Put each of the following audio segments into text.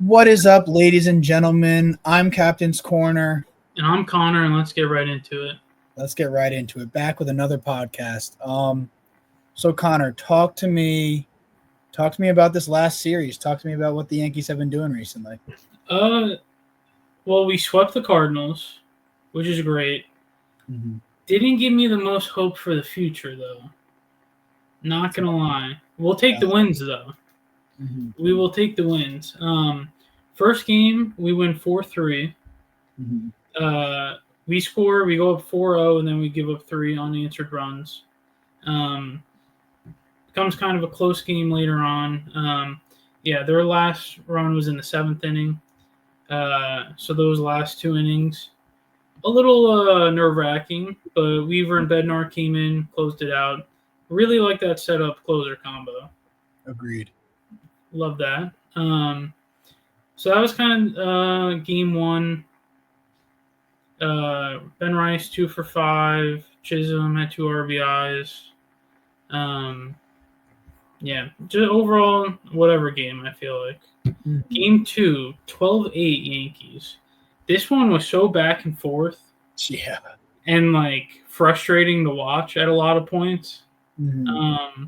What is up, ladies and gentlemen? I'm Captain's Corner. And I'm Connor, and let's get right into it. Let's get right into it. Back with another podcast. So Connor, talk to me about this last series. Talk to me about what the Yankees have been doing recently. Well, we swept the Cardinals, which is great. Mm-hmm. Didn't give me the most hope for the future, though. Not gonna lie. We'll take the wins, though. Mm-hmm. We will take the wins. First game, we win 4-3. Mm-hmm. We score, we go up 4-0, and then we give up 3 unanswered runs. Becomes kind of a close game later on. Their last run was in the 7th inning. So those last 2 innings, a little nerve-wracking, but Weaver and Bednar came in, closed it out. Really like that setup closer combo. Agreed. Love that. So that was kind of game 1. Ben Rice 2 for 5. Chisholm had 2 RBIs. Just overall, whatever game, I feel like. Mm-hmm. Game 2, 12-8 Yankees. This one was so back and forth. Yeah. And, frustrating to watch at a lot of points. Mm-hmm.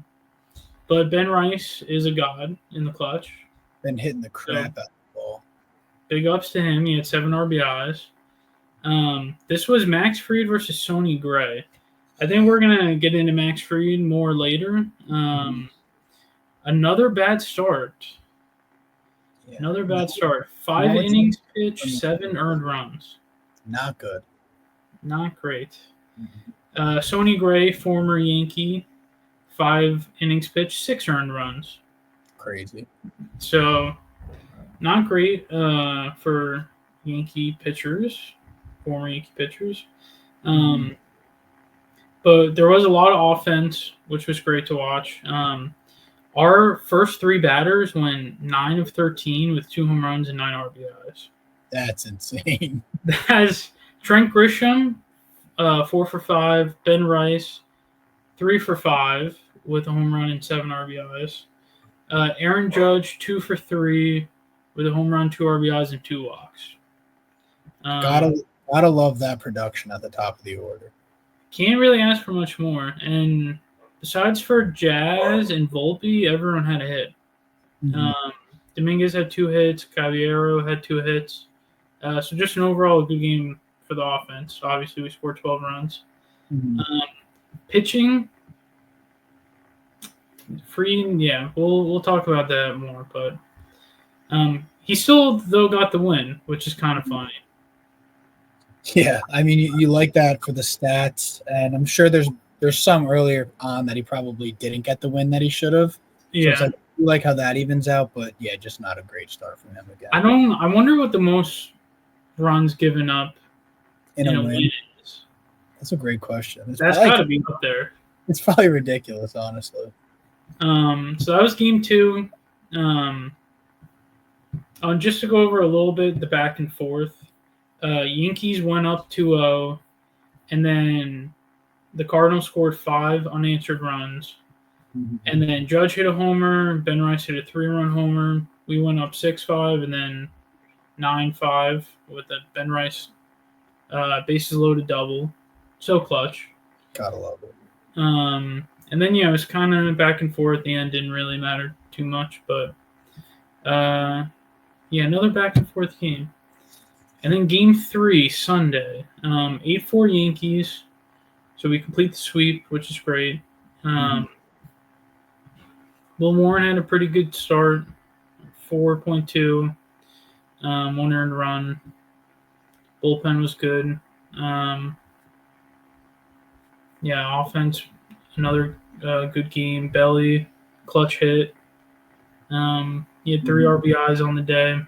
But Ben Rice is a god in the clutch. Been hitting the crap out of the ball. Big ups to him. He had 7 RBIs. This was Max Fried versus Sonny Gray. I think we're going to get into Max Fried more later. Another bad start. Yeah. Another bad start. 5 innings pitched, 7 earned runs. Not good. Not great. Mm-hmm. Sonny Gray, former Yankee, 5 innings pitched, 6 earned runs. Crazy. So, not great for Yankee pitchers, former Yankee pitchers. But there was a lot of offense, which was great to watch. Our first 3 batters went 9 of 13 with 2 home runs and 9 RBIs. That's insane. That's Trent Grisham, 4 for 5. Ben Rice, 3 for 5 with a home run and 7 RBIs. Aaron Judge, 2 for 3 with a home run, 2 RBIs, and 2 walks. Gotta love that production at the top of the order. Can't really ask for much more. And besides for Jazz and Volpe, everyone had a hit. Mm-hmm. Dominguez had 2 hits. Caballero had 2 hits. So just an overall good game for the offense. Obviously, we scored 12 runs. Mm-hmm. Pitching, Fried, we'll talk about that more. But he still, though, got the win, which is kind of funny. Yeah, I mean, you like that for the stats, and I'm sure there's some earlier on that he probably didn't get the win that he should have. Yeah. So it's like how that evens out, but yeah, just not a great start from him again. I wonder what the most runs given up in a win is. That's a great question. That's got to be up there. It's probably ridiculous, honestly. So that was game 2. Just to go over a little bit the back and forth. Yankees went up 2-0, and then the Cardinals scored 5 unanswered runs. Mm-hmm. And then Judge hit a homer, Ben Rice hit a 3-run homer. We went up 6-5 and then 9-5 with a Ben Rice bases loaded double. So clutch. Gotta love it. And then, it was kind of back and forth. The end didn't really matter too much, but another back and forth game. And then game 3, Sunday, 8-4 Yankees. So we complete the sweep, which is great. Will Warren had a pretty good start, 4.2, 1 earned run. Bullpen was good. Offense, another good game. Belly, clutch hit. He had 3 RBIs on the day.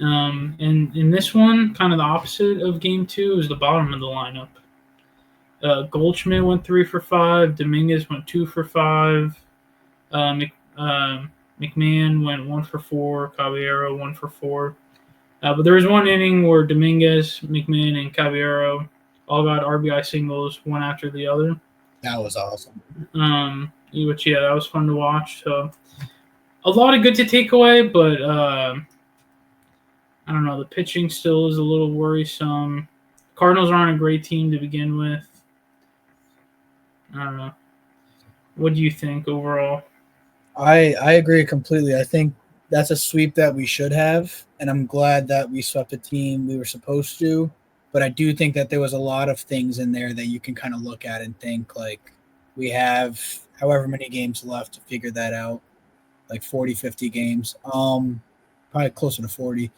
And in this one, kind of the opposite of game 2 is the bottom of the lineup. Goldschmidt went 3 for 5. Dominguez went 2 for 5. McMahon went 1 for 4. Caballero 1 for 4. But there was one inning where Dominguez, McMahon, and Caballero all got RBI singles, one after the other. That was awesome. That was fun to watch. So a lot of good to take away, but I don't know. The pitching still is a little worrisome. Cardinals aren't a great team to begin with. I don't know. What do you think overall? I agree completely. I think that's a sweep that we should have, and I'm glad that we swept the team we were supposed to. But I do think that there was a lot of things in there that you can kind of look at and think like we have however many games left to figure that out, like 40, 50 games. Probably closer to 40.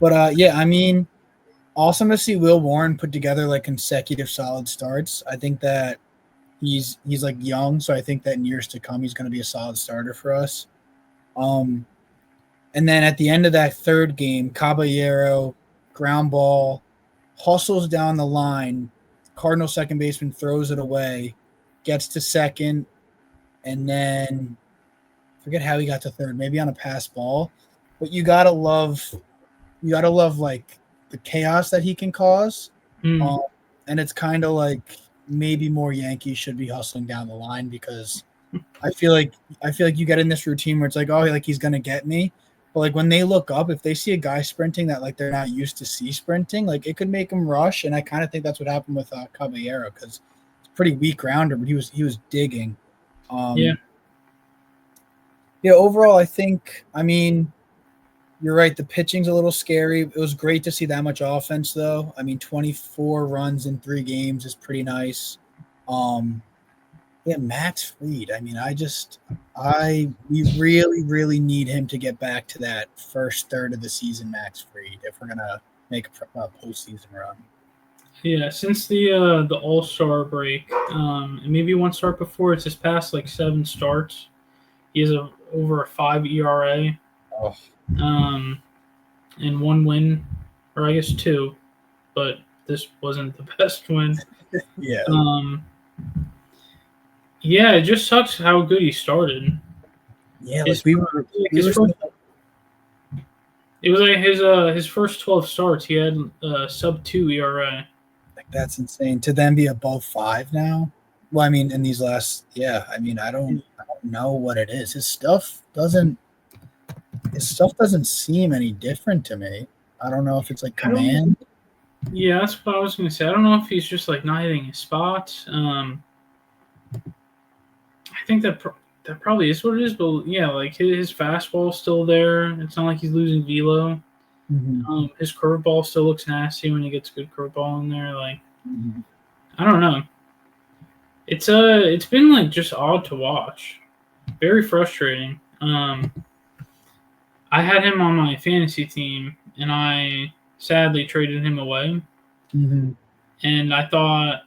But yeah, I mean, awesome to see Will Warren put together like consecutive solid starts. I think that he's like young, so I think that in years to come he's going to be a solid starter for us. Um, and then at the end of that third game, Caballero ground ball hustles down the line. Cardinal second baseman throws it away, gets to second, and then forget how he got to third. Maybe on a pass ball, but you gotta love like the chaos that he can cause. Mm, Um, and it's kind of like maybe more Yankees should be hustling down the line because I feel like you get in this routine where it's like, oh, like he's gonna get me. But like when they look up, if they see a guy sprinting that like they're not used to see sprinting, like it could make them rush. And I kind of think that's what happened with Caballero because it's a pretty weak rounder, but he was digging. yeah. Um, yeah, overall, I mean, you're right. The pitching's a little scary. It was great to see that much offense, though. I mean, 24 runs in 3 games is pretty nice. Um, Yeah, Max Fried. I mean, we really, really need him to get back to that first third of the season, Max Fried, if we're gonna make a postseason run. Yeah, since the All Star break, and maybe one start before, it's his past like 7 starts. He has over a 5 ERA, Oh, um, and 1 win, or I guess 2, but this wasn't the best win. yeah, Um, yeah, it just sucks how good he started. yeah. His like We his were first, it was like his first 12 starts. He had sub 2 ERA. like that's insane to then be above 5 now. Well, I mean, in these last, yeah. I mean, I don't know what it is. His stuff doesn't seem any different to me. I don't know if it's like I don't. command. Yeah, that's what I was gonna say. I don't know if he's just like not hitting his spots. I think that probably is what it is. But yeah, like his fastball's still there. It's not like he's losing velo. Mm-hmm. His curveball still looks nasty when he gets a good curveball in there. Like Mm-hmm. I don't know. It's been like just odd to watch. Very frustrating. I had him on my fantasy team, and I sadly traded him away. Mm-hmm. And I thought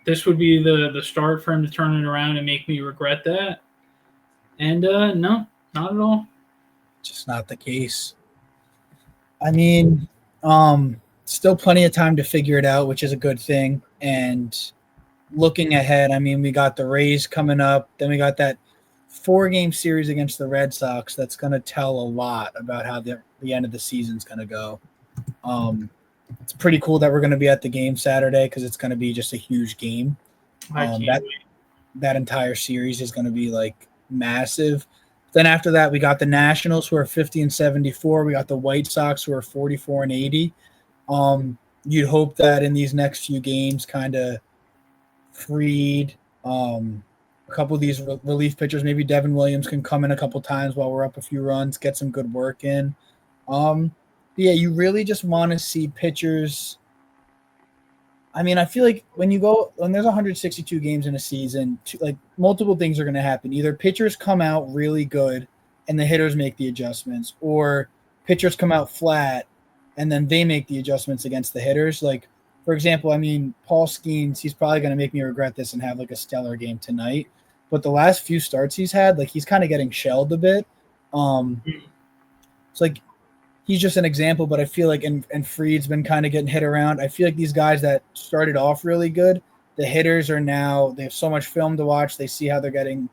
this would be the start for him to turn it around and make me regret that. And no, not at all. Just not the case. I mean, still plenty of time to figure it out, which is a good thing. And looking ahead, I mean, we got the Rays coming up. Then we got that 4 game series against the Red Sox. That's going to tell a lot about how the end of the season's going to go. It's pretty cool that we're going to be at the game Saturday because it's going to be just a huge game. I can't That wait. that entire series is going to be like massive. Then after that, we got the Nationals who are 50 and 74. We got the White Sox who are 44 and 80. You'd hope that in these next few games, kind of Fried, a couple of these relief pitchers, maybe Devin Williams can come in a couple times while we're up a few runs, get some good work in. Yeah, you really just want to see pitchers. I mean, I feel like when there's 162 games in a season, like multiple things are going to happen. Either pitchers come out really good and the hitters make the adjustments, or pitchers come out flat and then they make the adjustments against the hitters. Like, for example, I mean, Paul Skeens, he's probably going to make me regret this and have like a stellar game tonight. But the last few starts he's had, like he's kind of getting shelled a bit. It's like he's just an example, but I feel like and Fried's been kind of getting hit around. I feel like these guys that started off really good, the hitters are now they have so much film to watch. They see how they're getting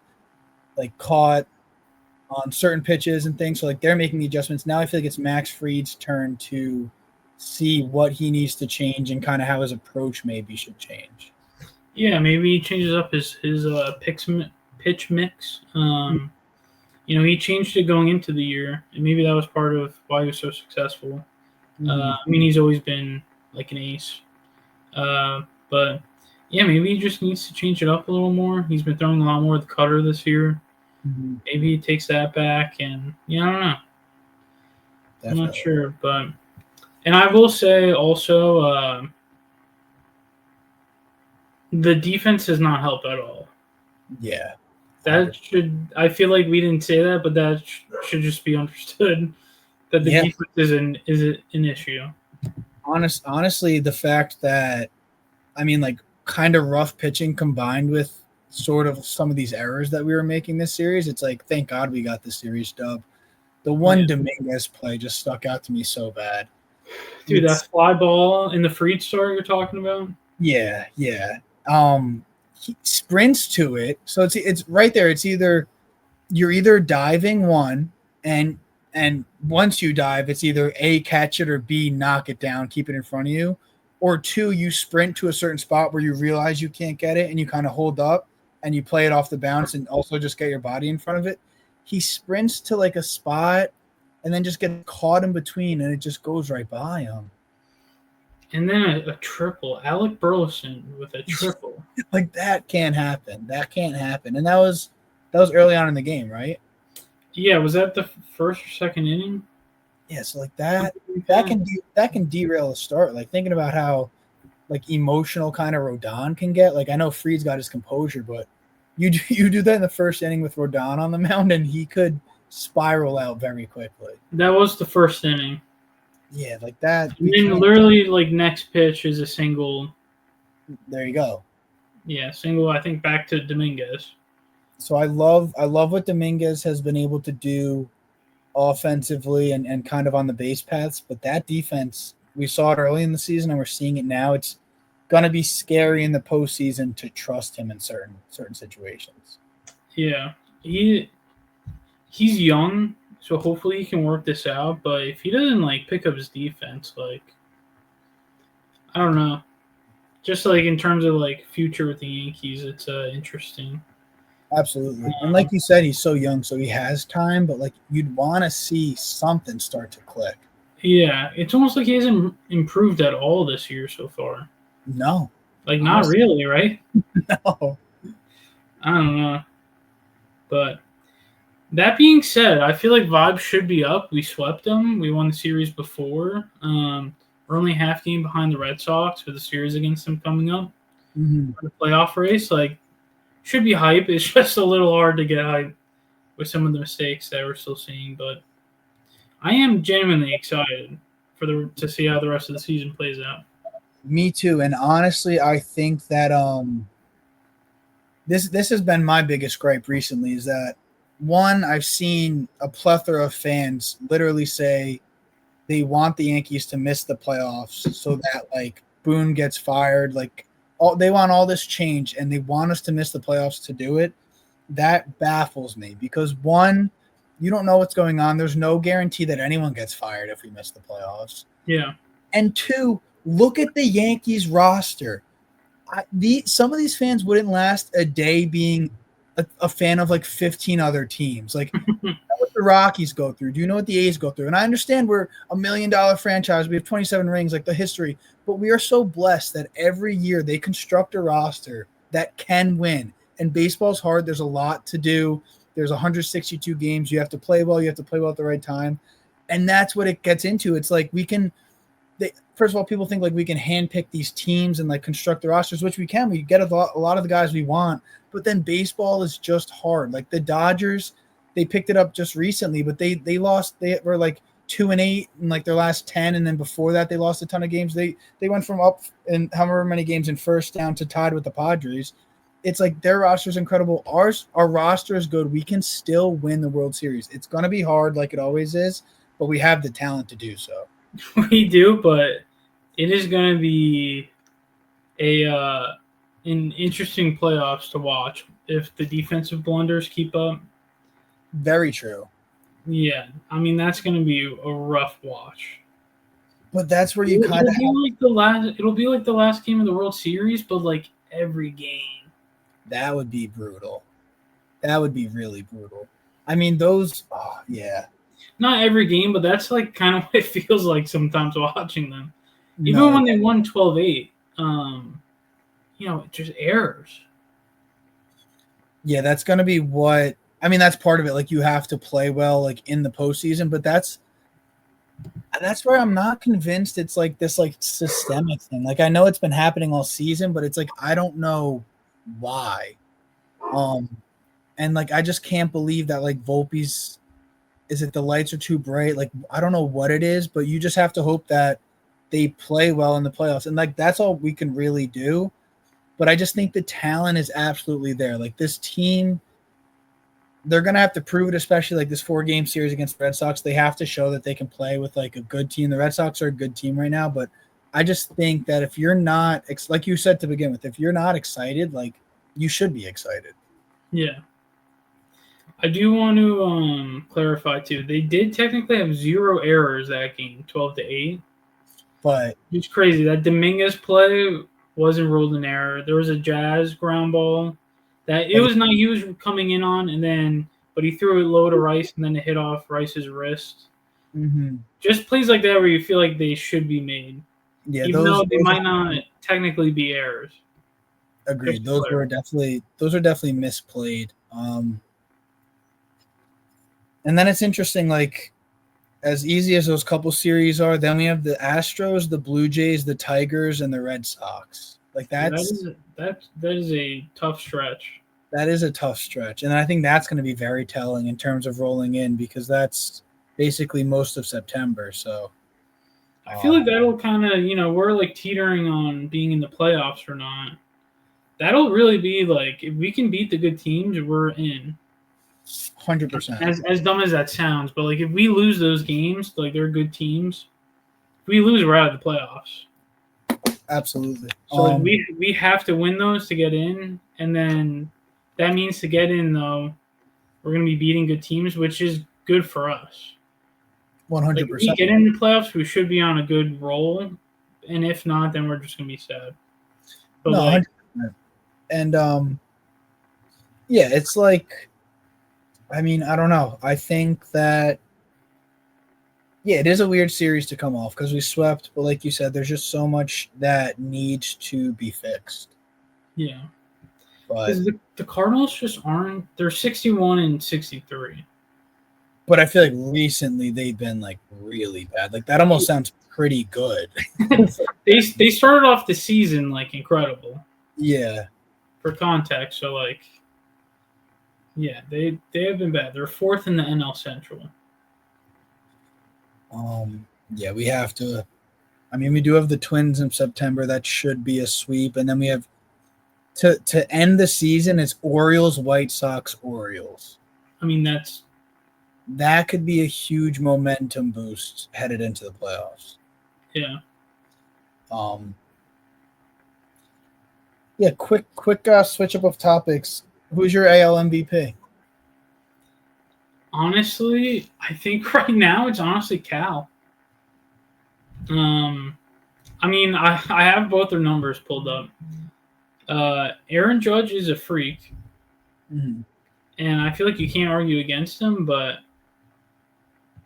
like caught on certain pitches and things. So like they're making the adjustments. Now I feel like it's Max Fried's turn to see what he needs to change and kind of how his approach maybe should change. Yeah, maybe he changes up his pitch mix. he changed it going into the year, and maybe that was part of why he was so successful. Mm-hmm. I mean, he's always been like an ace, but yeah, maybe he just needs to change it up a little more. He's been throwing a lot more of the cutter this year. Mm-hmm. Maybe he takes that back, and I don't know. I'm not Definitely. sure, but and I will say also, the defense has not helped at all. Yeah. That should I feel like we didn't say that, but that should just be understood that the Yeah. defense is an issue. Honestly, the fact that I mean, like, kind of rough pitching combined with sort of some of these errors that we were making this series, it's like, thank God we got the series dub. The Yeah. one Dominguez play just stuck out to me so bad. Dude, that fly ball in the Freed start you're talking about? Yeah. He sprints to it, so it's right there. It's you're either diving one, and once you dive, it's either A, catch it, or B, knock it down, keep it in front of you, or two, you sprint to a certain spot where you realize you can't get it and you kind of hold up and you play it off the bounce and also just get your body in front of it. He sprints to like a spot and then just gets caught in between and it just goes right by him. And then a triple. Alec Burleson with a triple. Like that can't happen. That can't happen. And that was early on in the game, right? Yeah, was that the first or second inning? Yeah, so like that can derail a start. Like thinking about how like emotional kind of Rodon can get. Like I know Freed's got his composure, but you do that in the first inning with Rodon on the mound, and he could spiral out very quickly. That was the first inning. Yeah, like that. And then literally, like next pitch is a single. There you go. Yeah, single. I think back to Dominguez. So I love what Dominguez has been able to do offensively and kind of on the base paths, but that defense, we saw it early in the season and we're seeing it now. It's gonna be scary in the postseason to trust him in certain situations. Yeah, he's young, so hopefully he can work this out. But if he doesn't like pick up his defense, like I don't know, just like in terms of like future with the Yankees, it's interesting. Absolutely. And like you said, he's so young, so he has time, but like you'd want to see something start to click. Yeah, it's almost like he hasn't improved at all this year so far. No. Like, not really, right? No. I don't know. But that being said, I feel like vibes should be up. We swept them. We won the series before. We're only half game behind the Red Sox with the series against them coming up. Mm-hmm. The playoff race, like, should be hype. It's just a little hard to get hype with some of the mistakes that we're still seeing. But I am genuinely excited to see how the rest of the season plays out. Me too. And honestly, I think that this has been my biggest gripe recently is that one, I've seen a plethora of fans literally say they want the Yankees to miss the playoffs so that like Boone gets fired. Like they want all this change and they want us to miss the playoffs to do it. That baffles me because one, you don't know what's going on. There's no guarantee that anyone gets fired if we miss the playoffs. Yeah. And two, look at the Yankees roster. Some of these fans wouldn't last a day being a fan of like 15 other teams. Like what the Rockies go through. Do you know what the A's go through? And I understand we're $1 million franchise. We have 27 rings, like the history. But we are so blessed that every year they construct a roster that can win. And baseball's hard. There's a lot to do. There's 162 games. You have to play well. You have to play well at the right time. And that's what it gets into. It's like we can first of all, people think like we can handpick these teams and like construct the rosters, which we can. We get a lot of the guys we want, but then baseball is just hard. Like the Dodgers, they picked it up just recently, but they lost. They were like 2-8 in like their last 10, and then before that they lost a ton of games. They went from up in however many games in first down to tied with the Padres. It's like their roster is incredible. Our roster is good. We can still win the World Series. It's gonna be hard, like it always is, but we have the talent to do so. We do, but it is going to be an interesting playoffs to watch if the defensive blunders keep up. Very true. Yeah, I mean that's going to be a rough watch. But that's where you kind of it'll be like the last game of the World Series, but like every game. That would be brutal. That would be really brutal. I mean, those. Oh, yeah. Not every game, but that's like kind of what it feels like sometimes watching them. Even No. when they won 12-8, just errors. Yeah, that's going to be what. I mean, that's part of it. Like, you have to play well, like in the postseason, but that's where I'm not convinced it's like this like systemic thing. Like, I know it's been happening all season, but it's like I don't know why. And like I just can't believe that like Volpe's, is it the lights are too bright? Like I don't know what it is, but you just have to hope that they play well in the playoffs. And like that's all we can really do. But I just think the talent is absolutely there. Like this team, they're gonna have to prove it, especially like this 4-game series against the Red Sox. They have to show that they can play with like a good team. The Red Sox are a good team right now, but I just think that if you're not, like you said to begin with, if you're not excited, like you should be excited. Yeah. I do want to clarify too. They did technically have 0 errors that game, 12-8. But It's crazy that Dominguez play wasn't ruled an error. There was a Jazz ground ball that it like, was not. He was coming in on, but he threw it low to Rice, and then it hit off Rice's wrist. mm-hmm. Just plays like that where you feel like they should be made, Yeah, even though they might not technically be errors. agreed. Those are definitely misplayed. And then it's interesting, like as easy as those couple series are, then we have the Astros, the Blue Jays, the Tigers, and the Red Sox. Like That is a tough stretch. that is a tough stretch. And I think that's going to be very telling in terms of rolling in because that's basically most of September. So I feel like that'll kind of, we're like teetering on being in the playoffs or not. That'll really be like if we can beat the good teams, we're in. 100%. As dumb as that sounds, but like if we lose those games, like they're good teams. If we lose, we're out of the playoffs. Absolutely. So like we have to win those to get in, and then that means to get in though, we're gonna be beating good teams, which is good for us. 100%. Like if we get in the playoffs, we should be on a good roll, and if not, then we're just gonna be sad. But no, like, 100%. And yeah, it's like, I mean, I don't know. I think that, yeah, it is a weird series to come off because we swept, but like you said, there's just so much that needs to be fixed. yeah, But the Cardinals just aren't. They're 61-63. But I feel like recently they've been like really bad. Like that almost sounds pretty good. They started off the season like incredible. Yeah. For context, so like, yeah, they have been bad. They're 4th in the NL Central. Yeah, we have to. I mean, we do have the Twins in September. That should be a sweep, and then we have to end the season. It's Orioles, White Sox, Orioles. I mean, that could be a huge momentum boost headed into the playoffs. Yeah. Yeah. Quick switch up of topics. Who's your AL MVP? Honestly, I think right now it's honestly Cal. I mean, I have both their numbers pulled up. Aaron Judge is a freak, mm-hmm. and I feel like you can't argue against him. But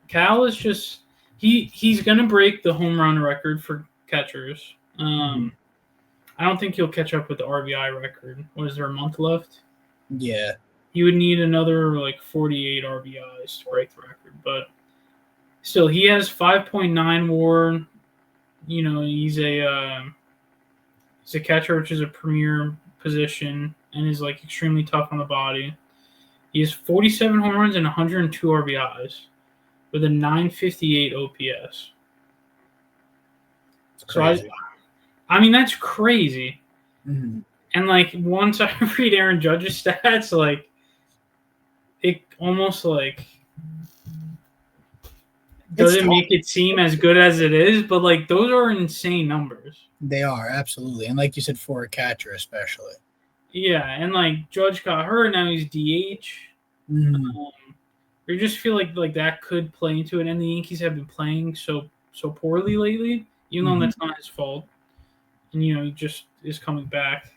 Cal is just he's gonna break the home run record for catchers. I don't think he'll catch up with the RBI record. What is there, a month left? Yeah. He would need another like 48 RBIs to break the record, but still, he has 5.9 WAR. He's a catcher, which is a premier position, and is like extremely tough on the body. He has 47 home runs and 102 RBIs with a 958 OPS. So I mean that's crazy. Mm-hmm. And like once I read Aaron Judge's stats, like it almost like doesn't make it seem as good as it is, but like those are insane numbers. They are, absolutely. And like you said, for a catcher especially. Yeah, and like Judge got hurt, now he's DH. You just feel like that could play into it, and the Yankees have been playing so poorly lately, even though that's not his fault. And he just is coming back.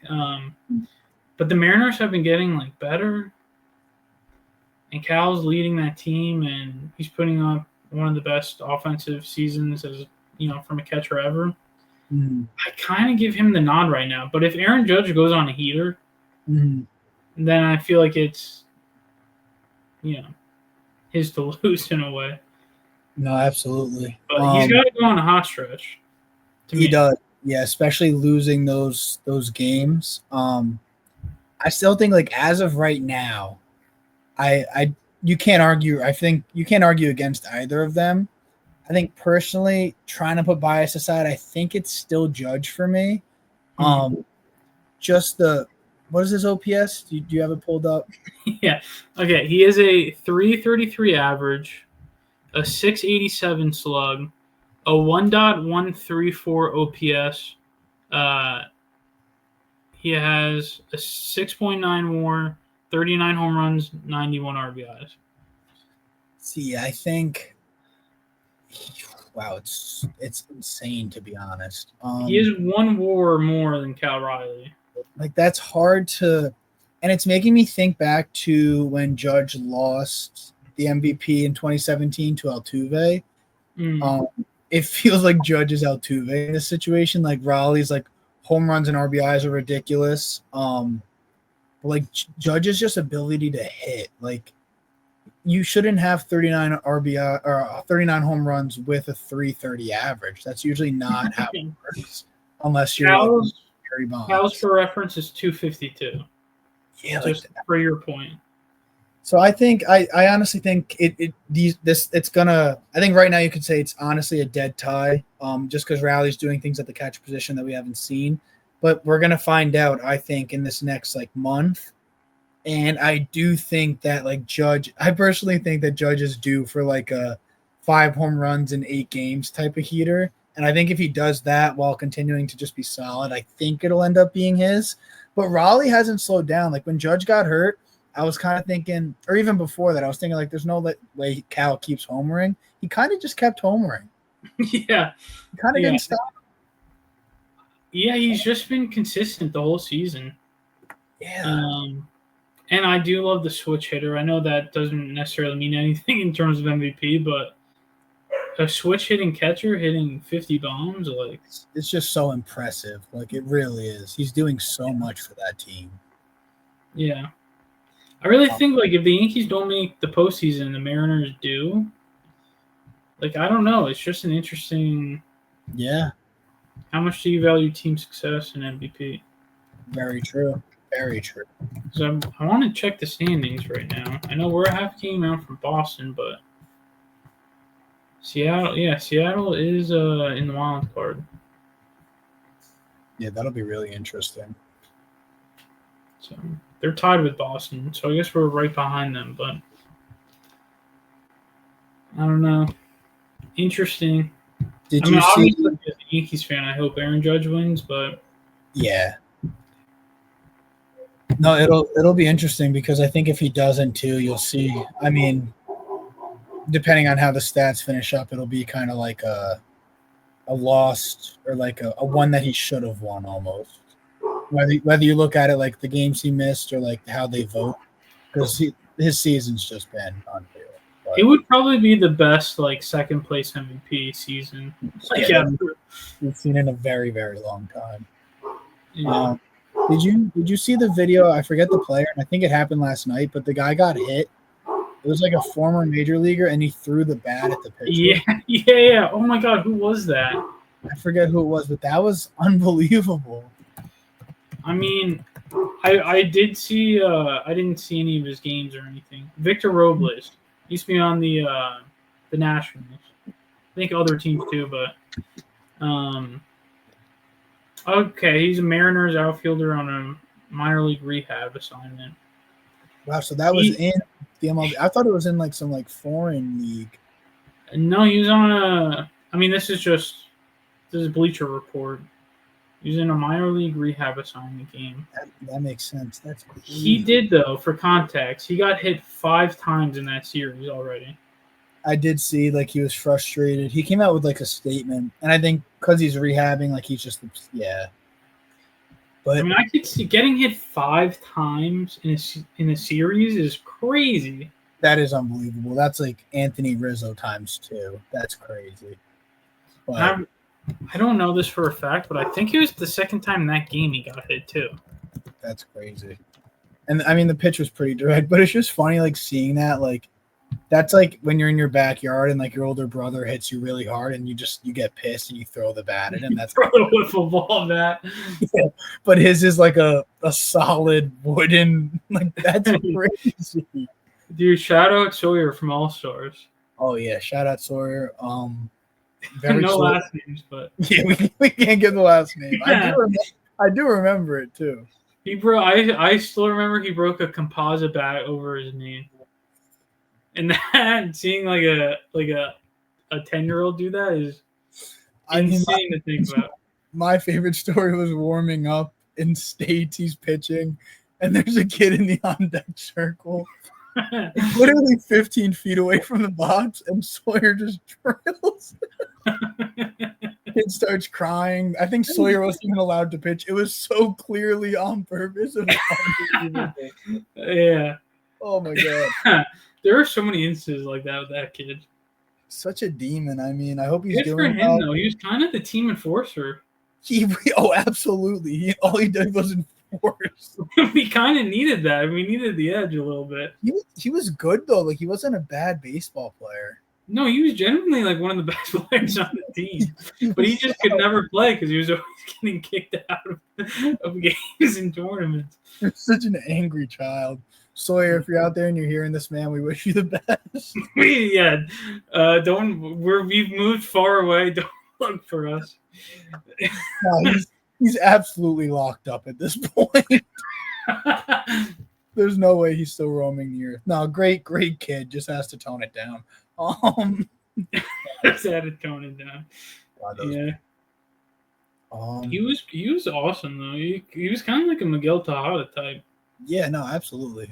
But the Mariners have been getting like better. and Cal's leading that team, and he's putting up one of the best offensive seasons as from a catcher ever. Mm-hmm. I kind of give him the nod right now. But if Aaron Judge goes on a heater, Mm-hmm. then I feel like it's his to lose in a way. No, absolutely. But he's got to go on a hot stretch. He does, yeah, especially losing those games. I still think like as of right now, I you can't argue. I think you can't argue against either of them. I think personally, trying to put bias aside, I think it's still Judge for me. Just what is his OPS? Do you have it pulled up? Yeah. Okay. He has a 333 average, a 687 slug, a 1.134 OPS. He has a 6.9 WAR, 39 home runs, 91 RBIs. See, I think, wow, it's insane to be honest. He has one WAR more than Cal Riley. Like that's hard to, and it's making me think back to when Judge lost the MVP in 2017 to Altuve. It feels like Judge is Altuve in this situation. Like Raleigh's like home runs and RBIs are ridiculous. Like Judge's just ability to hit. Like you shouldn't have 39 RBI or 39 home runs with a 330 average. That's usually not how it works unless you're like Barry Bonds. Cal's for reference is 252. Yeah, just like for your point. So I think I honestly think it's gonna. I think right now you could say it's honestly a dead tie. Just because Riley's doing things at the catcher position that we haven't seen, but we're gonna find out. I think in this next like month, and I do think that like Judge. I personally think that Judge is due for like a 5 home runs in 8 games type of heater, and I think if he does that while continuing to just be solid, I think it'll end up being his. But Raleigh hasn't slowed down. Like when Judge got hurt, I was kind of thinking, or even before that, I was thinking like, there's no way Cal keeps homering. He kind of just kept homering. Yeah, he kind of didn't stop. Yeah, he's just been consistent the whole season. Yeah. And I do love the switch hitter. I know that doesn't necessarily mean anything in terms of MVP, but a switch hitting catcher hitting 50 bombs, like it's just so impressive. Like it really is. He's doing so much for that team. Yeah. I really think like if the Yankees don't make the postseason, the Mariners do. Like I don't know. It's just an interesting. Yeah. How much do you value team success and MVP? Very true. Very true. So I want to check the standings right now. I know we're a half game out from Boston, but Seattle is in the wild card. Yeah, that'll be really interesting. So they're tied with Boston, so I guess we're right behind them, but I don't know. Interesting. Obviously, as a Yankees fan, I hope Aaron Judge wins, but yeah. No, it'll be interesting because I think if he doesn't too, you'll see. I mean, depending on how the stats finish up, it'll be kind of like a lost or like a one that he should have won almost. Whether you look at it like the games he missed or like how they vote, because his season's just been unreal. But it would probably be the best like second place MVP season we've seen in a very, very long time. Yeah. Did you see the video? I forget the player, and I think it happened last night, but the guy got hit. It was like a former major leaguer, and he threw the bat at the pitcher. Yeah. Oh my God, who was that? I forget who it was, but that was unbelievable. I mean, I did see. I didn't see any of his games or anything. Victor Robles used to be on the Nationals. I think other teams too, but okay, he's a Mariners outfielder on a minor league rehab assignment. Wow, so that was in the MLB. I thought it was in like some like foreign league. No, he was on a. I mean, this is Bleacher Report. He was in a minor league rehab assignment game. That makes sense. That's crazy. He did though. For context, he got hit 5 times in that series already. I did see like he was frustrated. He came out with like a statement, and I think because he's rehabbing, like he's just But I mean, I could see getting hit 5 times in a series is crazy. That is unbelievable. That's like Anthony Rizzo times 2. That's crazy. But I don't know this for a fact, but I think it was the second time that game he got hit too. that's crazy. And I mean, the pitch was pretty direct, but it's just funny, like seeing that. Like that's like when you're in your backyard and like your older brother hits you really hard, and you get pissed and you throw the bat at him. That's Throw a wiffle ball bat. yeah. But his is like a solid wooden. Like that's crazy. Dude, shout out Sawyer from All Stars. Oh yeah, shout out Sawyer. No last names, but yeah, we can't give the last name. Yeah. I do remember it too. I still remember he broke a composite bat over his knee, and that seeing like a 10-year-old do that is insane to think about. My favorite story was warming up in States. He's pitching, and there's a kid in the on deck circle. Literally 15 feet away from the box, and Sawyer just drills. Kid starts crying. I think Sawyer wasn't even allowed to pitch. It was so clearly on purpose. It was yeah. Oh my god. There are so many instances like that with that kid. Such a demon. I mean, I hope he's good doing for him well. Though. He was kind of the team enforcer. Absolutely. All he did was enforce. We kind of needed that. We needed the edge a little bit. He was good though. Like he wasn't a bad baseball player. No, he was genuinely like one of the best players on the team, but he just could never play because he was always getting kicked out of games and tournaments. You're such an angry child. Sawyer, if you're out there and you're hearing this, man, we wish you the best. We've moved far away. Don't look for us. No, he's absolutely locked up at this point. There's no way he's still roaming the earth. No, great kid. Just has to tone it down. Just had to tone it down. Yeah. He was awesome though. He was kind of like a Miguel Tejada type. Yeah, no, absolutely.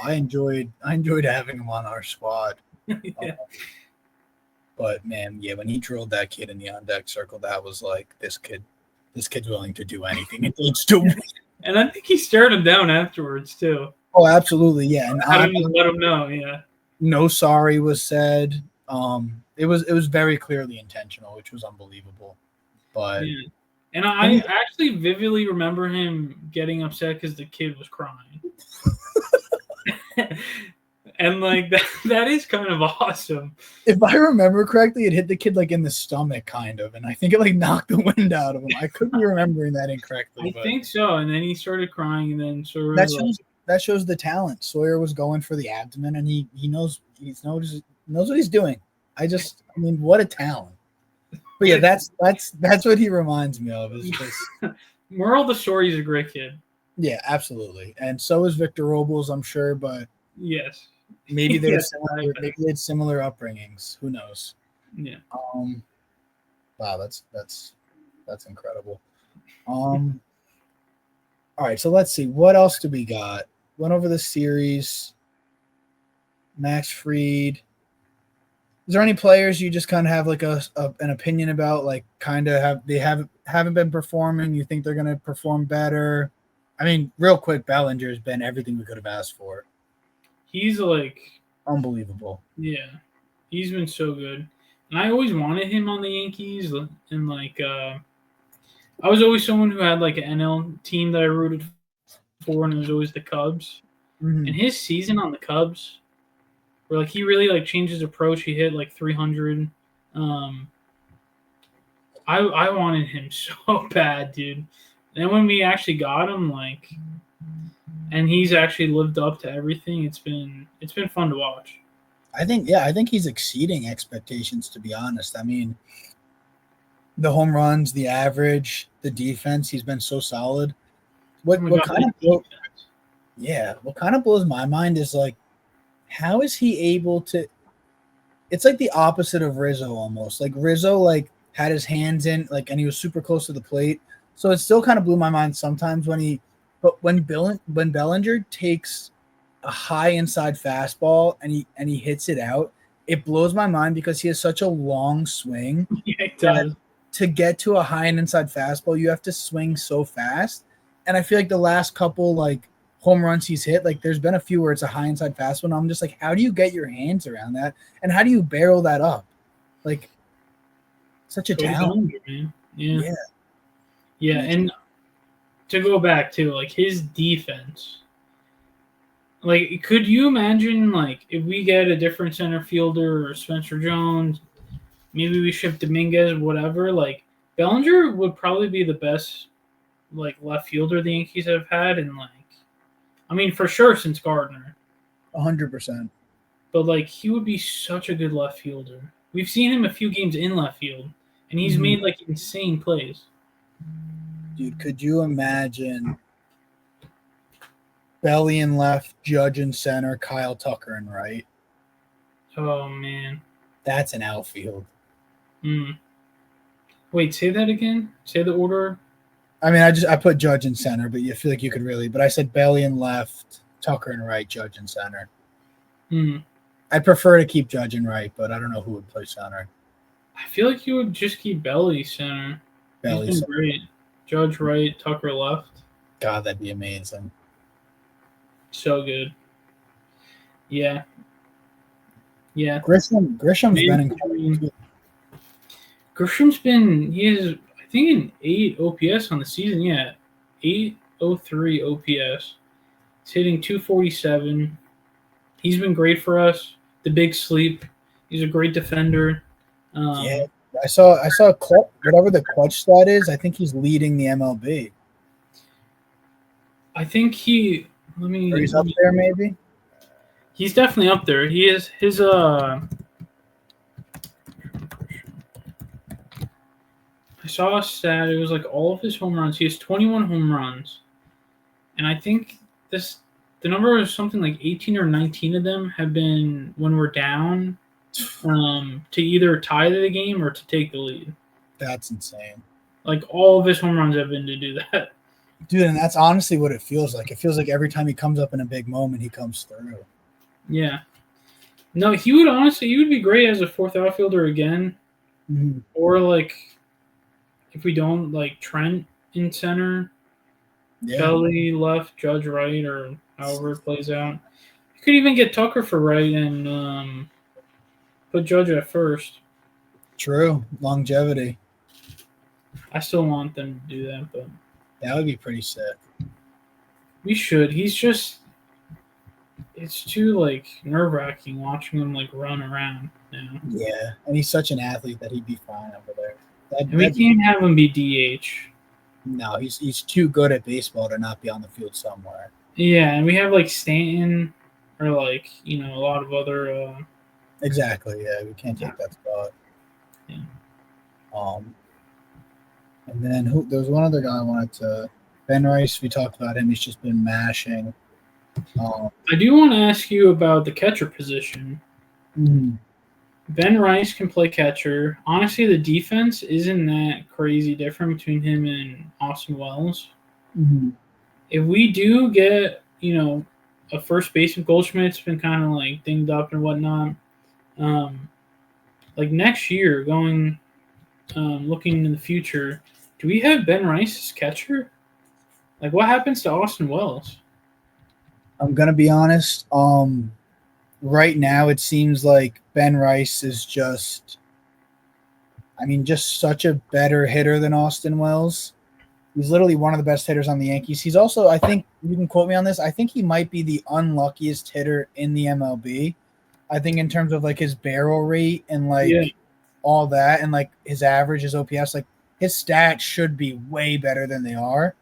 I enjoyed having him on our squad. Yeah. But man, yeah, when he drilled that kid in the on deck circle, that was like this kid's willing to do anything it takes to win. And I think he stared him down afterwards too. Oh, absolutely, yeah. And I didn't let him know, yeah. No sorry was said. It was very clearly intentional, which was unbelievable. But yeah. And I actually vividly remember him getting upset because the kid was crying. And like that is kind of awesome. If I remember correctly, it hit the kid like in the stomach, kind of, and I think it like knocked the wind out of him. I could be remembering that incorrectly. I think so. And then he started crying, and then sort of that shows the talent. Sawyer was going for the abdomen, and he knows what he's doing. I mean, what a talent. But yeah, that's what he reminds me of. Is just moral of the story, he's a great kid. Yeah, absolutely, and so is Victor Robles, I'm sure. But yes, maybe they had similar upbringings. Who knows? Yeah. Wow, that's incredible. All right, so let's see what else do we got. Went over the series. Max Fried. Is there any players you just kind of have like an opinion about, like kind of haven't been performing? You think they're going to perform better? I mean, real quick, Bellinger's been everything we could have asked for. He's like unbelievable. Yeah, he's been so good, and I always wanted him on the Yankees. And like, I was always someone who had like an NL team that I rooted for, and it was always the Cubs. Mm-hmm. And his season on the Cubs, where like he really like changed his approach. He hit like 300. I wanted him so bad, dude. And when we actually got him, like, and he's actually lived up to everything. It's been fun to watch. I think he's exceeding expectations, to be honest. I mean, the home runs, the average, the defense, he's been so solid. What kind of blows my mind is like, how is he able to? It's like the opposite of Rizzo almost. Like Rizzo, like had his hands in, like, and he was super close to the plate. So it still kind of blew my mind sometimes when Bellinger takes a high inside fastball and he hits it out, it blows my mind because he has such a long swing. Yeah, it does. To get to a high and inside fastball, you have to swing so fast. And I feel like the last couple like home runs he's hit, like there's been a few where it's a high inside fastball. And I'm just like, how do you get your hands around that? And how do you barrel that up? Like, such a Cody talent. Bellinger, man. Yeah. Yeah. Yeah. And to go back to like his defense, like, could you imagine like if we get a different center fielder or Spencer Jones, maybe we ship Dominguez, whatever, like Bellinger would probably be the best like left fielder the Yankees have had, and like, I mean, for sure since Gardner. 100%. But like, he would be such a good left fielder. We've seen him a few games in left field, and he's made like insane plays. Dude, could you imagine Belly in left, Judge in center, Kyle Tucker in right? Oh man, that's an outfield. Wait, say that again. Say the order. I mean, I put Judge in center, but you feel like you could really. But I said Belly in left, Tucker in right, Judge in center. I'd prefer to keep Judge in right, but I don't know who would play center. I feel like you would just keep Belly center. Belly He's been center. Great. Judge right, Tucker left. God, that'd be amazing. So good. Yeah. Yeah. Grisham's been incredible. Grisham's been, he has, I think, an 8 OPS on the season. Yeah. 803 OPS. He's hitting 247. He's been great for us. The big sleep. He's a great defender. Yeah. I saw whatever the clutch stat is. I think he's leading the MLB. I think he's up there, maybe. He's definitely up there. He is his I saw a stat. It was like all of his home runs. He has 21 home runs, and I think the number is something like 18 or 19 of them have been when we're down. To either tie the game or to take the lead. That's insane. Like, all of his home runs have been to do that. Dude, and that's honestly what it feels like. It feels like every time he comes up in a big moment, he comes through. Yeah. No, he would be great as a fourth outfielder again. Mm-hmm. Or, like, if we don't, like, Trent in center, Kelly left, Judge right, or however it plays out. You could even get Tucker for right and put Judge at first. True. Longevity. I still want them to do that, but that would be pretty sick. We should. He's just it's too like nerve-wracking watching him like run around now. Yeah. And he's such an athlete that he'd be fine over there. We can't have him be DH. No, he's too good at baseball to not be on the field somewhere. Yeah, and we have like Stanton or like, a lot of other Exactly. Yeah, we can't take that spot. Yeah. And then there was one other guy I wanted to. Ben Rice. We talked about him. He's just been mashing. I do want to ask you about the catcher position. Mm-hmm. Ben Rice can play catcher. Honestly, the defense isn't that crazy different between him and Austin Wells. Mm-hmm. If we do get, a first baseman, Goldschmidt's been kind of like dinged up and whatnot. Like next year, looking in the future, do we have Ben Rice as catcher? Like, what happens to Austin Wells? I'm gonna be honest. Right now, it seems like Ben Rice is just such a better hitter than Austin Wells. He's literally one of the best hitters on the Yankees. He's also, I think, you can quote me on this, I think he might be the unluckiest hitter in the MLB. I think in terms of like his barrel rate and all that and like his average, his OPS, like his stats should be way better than they are.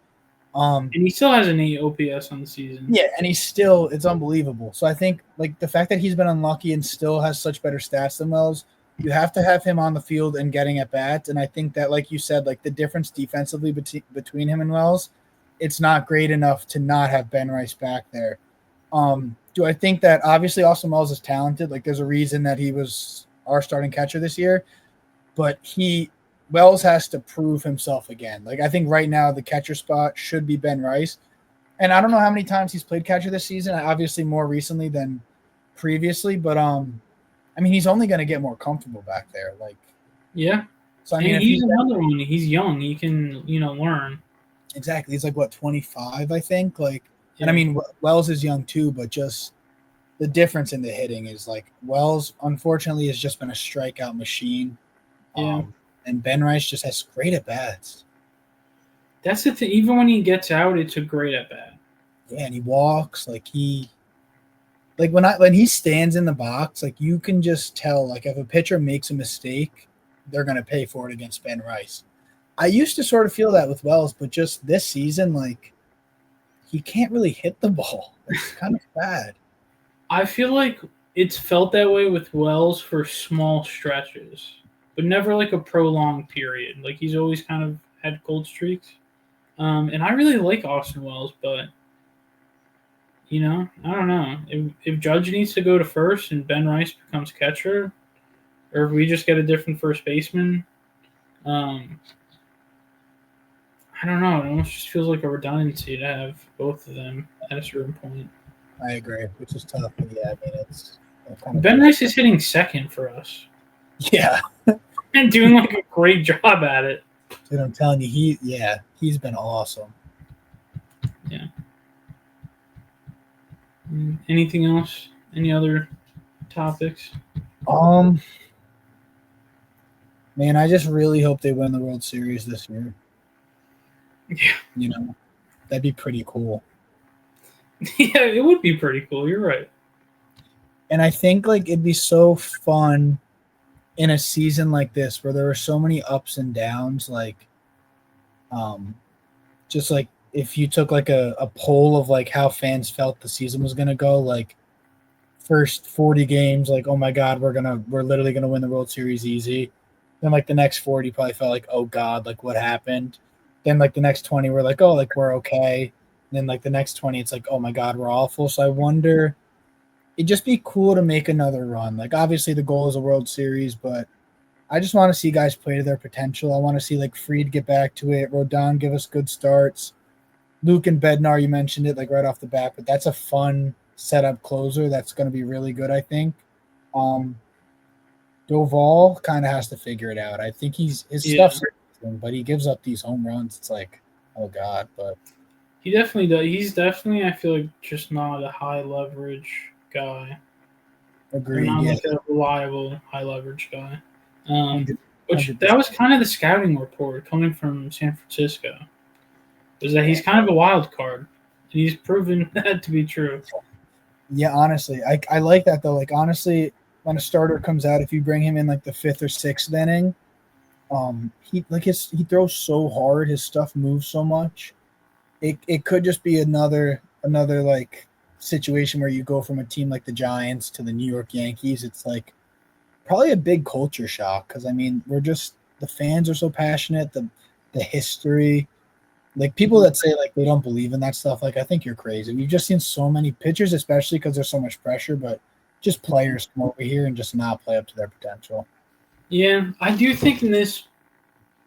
And he still has an 8 OPS on the season. Yeah, and it's unbelievable. So I think like the fact that he's been unlucky and still has such better stats than Wells, you have to have him on the field and getting at bats. And I think that, like you said, like the difference defensively between him and Wells, it's not great enough to not have Ben Rice back there. Do I think that obviously Austin Wells is talented? Like there's a reason that he was our starting catcher this year, but Wells has to prove himself again. Like I think right now the catcher spot should be Ben Rice. And I don't know how many times he's played catcher this season, obviously more recently than previously, but he's only going to get more comfortable back there. Like, yeah. So he's another one. He's young. He can, learn. Exactly. He's like 25, I think. Like, And I mean, Wells is young too, but just the difference in the hitting is like Wells, unfortunately, has just been a strikeout machine. Yeah. And Ben Rice just has great at bats. That's the thing. Even when he gets out, it's a great at bat. Yeah, and he walks like when he stands in the box, like you can just tell, like if a pitcher makes a mistake, they're gonna pay for it against Ben Rice. I used to sort of feel that with Wells, but just this season, like he can't really hit the ball. It's kind of bad. I feel like it's felt that way with Wells for small stretches, but never like a prolonged period. Like he's always kind of had cold streaks. And I really like Austin Wells, but I don't know. If Judge needs to go to first and Ben Rice becomes catcher, or if we just get a different first baseman, I don't know. It almost just feels like a redundancy to have both of them at a certain point. I agree, which is tough. But yeah, I mean, it's kind of Ben Rice is hitting second for us. Yeah, and doing like a great job at it. Dude, I'm telling you, he's been awesome. Yeah. Anything else? Any other topics? Man, I just really hope they win the World Series this year. Yeah. That'd be pretty cool. Yeah, it would be pretty cool. You're right. And I think like it'd be so fun in a season like this where there are so many ups and downs, like just like if you took like a poll of like how fans felt the season was gonna go, like first 40 games, like, oh my God, we're literally gonna win the World Series easy. Then like the next 40 probably felt like, oh God, like what happened? Then like the next 20 we're like, oh, like we're okay. And then like the next 20, it's like, oh my God, we're awful. So I wonder, it'd just be cool to make another run. Like obviously the goal is a World Series, but I just want to see guys play to their potential. I want to see like Fried get back to it, Rodon give us good starts. Luke and Bednar, you mentioned it like right off the bat, but that's a fun setup closer that's going to be really good, I think. Doval kind of has to figure it out. I think his stuff's but he gives up these home runs. It's like, oh God, but he definitely does. He's definitely, I feel like, just not a high leverage guy. Agreed. Not like a reliable high leverage guy. Which that was kind of the scouting report coming from San Francisco. Was that he's kind of a wild card, and he's proven that to be true. Yeah, honestly, I like that though. Like honestly, when a starter comes out, if you bring him in like the 5th or 6th inning, he throws so hard, his stuff moves so much. It could just be another like situation where you go from a team like the Giants to the New York Yankees. It's like probably a big culture shock because I mean the fans are so passionate, the history. Like people that say like they don't believe in that stuff, like I think you're crazy. We've just seen so many pitchers, especially because there's so much pressure, but just players come over here and just not play up to their potential. Yeah, I do think in this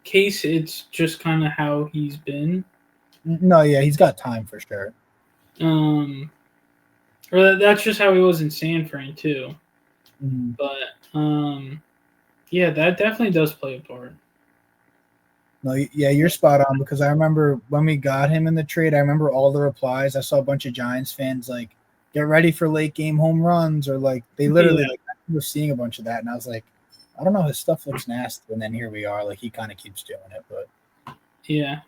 case it's just kind of how he's been. No, yeah, he's got time for sure. Or that's just how he was in San Fran too. Mm-hmm. But yeah, that definitely does play a part. No, yeah, you're spot on because I remember when we got him in the trade, I remember all the replies. I saw a bunch of Giants fans like, get ready for late game home runs, or like they literally like I was seeing a bunch of that, and I was like, I don't know, his stuff looks nasty, and then here we are, like he kind of keeps doing it, but yeah.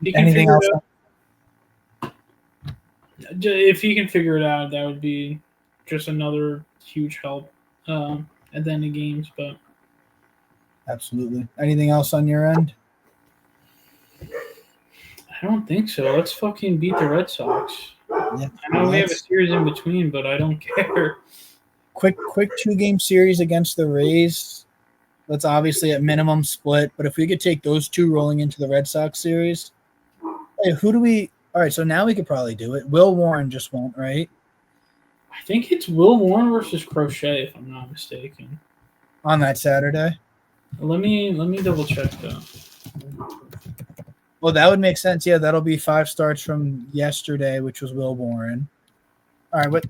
Anything else? If he can figure it out, that would be just another huge help at the end of games, but. Absolutely. Anything else on your end? I don't think so. Let's fucking beat the Red Sox. Yeah, I know we have a series in between, but I don't care. Quick 2-game series against the Rays. Let's obviously at minimum split, but if we could take those two rolling into the Red Sox series, hey, who do we? All right, so now we could probably do it. Will Warren just won't, right? I think it's Will Warren versus Crochet, if I'm not mistaken. On that Saturday. Let me double check though. Well, that would make sense. Yeah, that'll be 5 starts from yesterday, which was Will Warren. All right,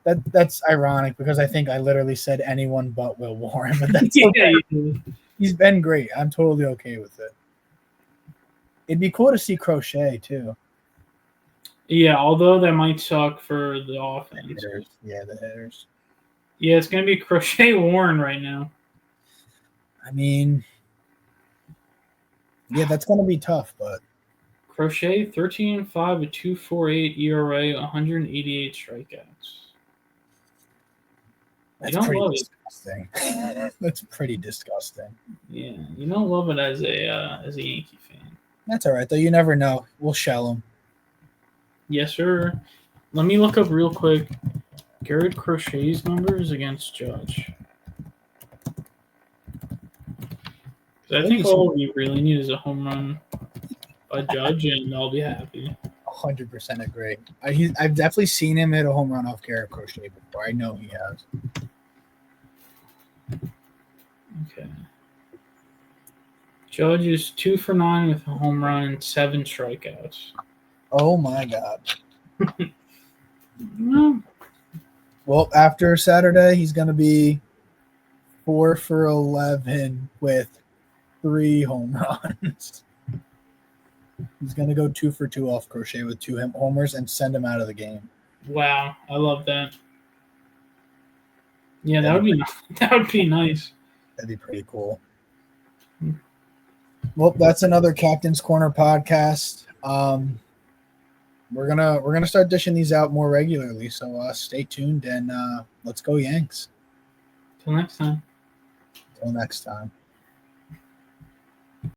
but that's ironic because I think I literally said anyone but Will Warren, but that's okay. He's been great. I'm totally okay with it. It'd be cool to see Crochet too. Yeah, although that might suck for the offense. Hitters. Yeah, the hitters. Yeah, it's going to be Crochet Warren right now. I mean, yeah, that's going to be tough, but Crochet 13-5 with 2.48 ERA, 188 strikeouts. that's You don't pretty love it. disgusting. That's pretty disgusting. Yeah, you don't love it as a Yankee fan. That's all right, though. You never know. We'll shell him. Yes, sir. Let me look up real quick Garrett Crochet's numbers against Judge. I think all you really need is a home run by Judge, and I'll be happy. 100% agree. I've definitely seen him hit a home run off Garrett Crochet before. I know he has. Okay. Judge is 2 for 9 with a home run and 7 strikeouts. Oh my God. No. Well, after Saturday, he's going to be 4 for 11 with 3 home runs. He's going to go 2 for 2 off Crochet with 2 homers and send him out of the game. Wow, I love that. Yeah, that would be nice. That'd be pretty cool. Well, that's another Captain's Corner podcast. We're gonna start dishing these out more regularly, so stay tuned and let's go Yanks. Till next time. Till next time.